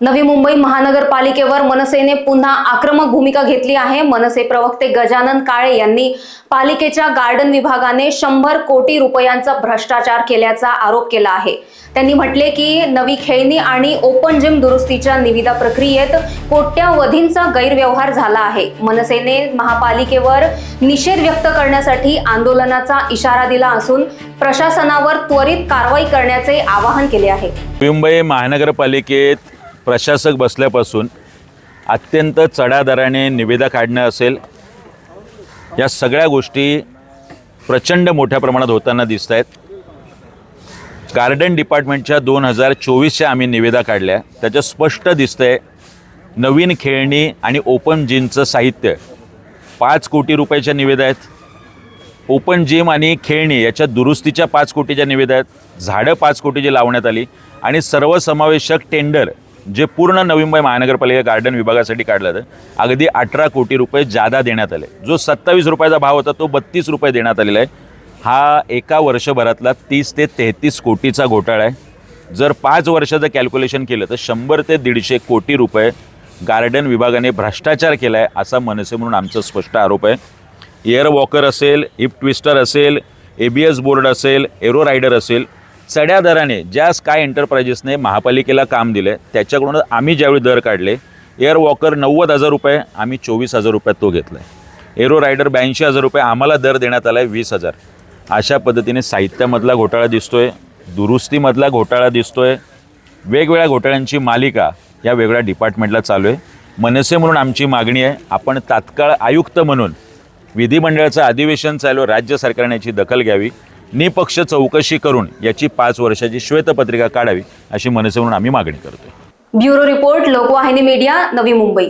नवी मुंबई महानगरपालिकेवर मनसेने पुन्हा आक्रमक भूमिका घेतली आहे। मनसे प्रवक्ते गजानन काळे यांनी पालिकेच्या गार्डन विभागाने 100 कोटी रुपयांचा भ्रष्टाचार केल्याचा आरोप केला आहे। त्यांनी म्हटले की नवी खेळणी आणि ओपन जिम दुरुस्तीच्या निविदा प्रक्रियेत कोट्यावधींचा गैरव्यवहार झाला आहे। मनसेने महापालिकेवर निषेध व्यक्त करण्यासाठी आंदोलनाचा इशारा दिला असून प्रशासनावर त्वरित कारवाई करण्याचे आवाहन केले आहे। मुंबई महानगरपालिकेत प्रशासक बसल्यापासून अत्यंत चढ्या दराने निविदा काढणं असेल, या सगळ्या गोष्टी प्रचंड मोठ्या प्रमाणात होताना दिसत आहेत। गार्डन डिपार्टमेंटच्या 2024च्या आम्ही निविदा काढल्या, त्याच्यात स्पष्ट दिसतंय नवीन खेळणी आणि ओपन जिमचं साहित्य 5 कोटी रुपयाच्या निविदा आहेत। ओपन जिम आणि खेळणी याच्या दुरुस्तीच्या 5 कोटीच्या निविदा आहेत। झाडं 5 कोटीची लावण्यात आली आणि सर्वसमावेशक टेंडर जे पूर्ण नवी मुंबई महानगरपालिका गार्डन विभागासाठी काढलं होतं, अगदी 18 कोटी रुपये जादा देण्यात आले। जो 27 रुपयाचा भाव होता तो 32 रुपये देण्यात आलेला आहे। हा एका वर्षभरातला 30 ते 33 कोटीचा घोटाळा आहे। जर 5 वर्षाचं कॅल्क्युलेशन केलं तर 100 ते 150 कोटी रुपये गार्डन विभागाने भ्रष्टाचार केला आहे, असा मनसे म्हणून आमचा स्पष्ट आरोप आहे। एअर वॉकर असेल, हिप ट्विस्टर असेल, ABS बोर्ड असेल, एरो रायडर असेल, चढ्या दराने ज्या स्काय एंटरप्राइजेसने महापालिकेला काम दिले त्याच्याकडून आम्ही ज्यावेळी दर काढले, एअर वॉकर 90,000 रुपये, आम्ही 24,000 रुपयात तो घेतला आहे। एरो रायडर 82,000 रुपये, आम्हाला दर देण्यात आला आहे 20,000। अशा पद्धतीने साहित्यामधला घोटाळा दिसतोय, दुरुस्तीमधला घोटाळा दिसतोय, वेगवेगळ्या घोटाळ्यांची मालिका या वेगळ्या डिपार्टमेंटला चालू आहे। मनसे म्हणून आमची मागणी आहे, आपण तात्काळ आयुक्त म्हणून विधिमंडळाचं अधिवेशन चालू, राज्य सरकारने याची दखल घ्यावी, निपक्ष चौकशी करून याची 5 वर्षाची श्वेतपत्रिका काढावी, अशी मनसे म्हणून आम्ही मागणी करतोय। Bureau report, लोकवाहिनी media, Navi Mumbai.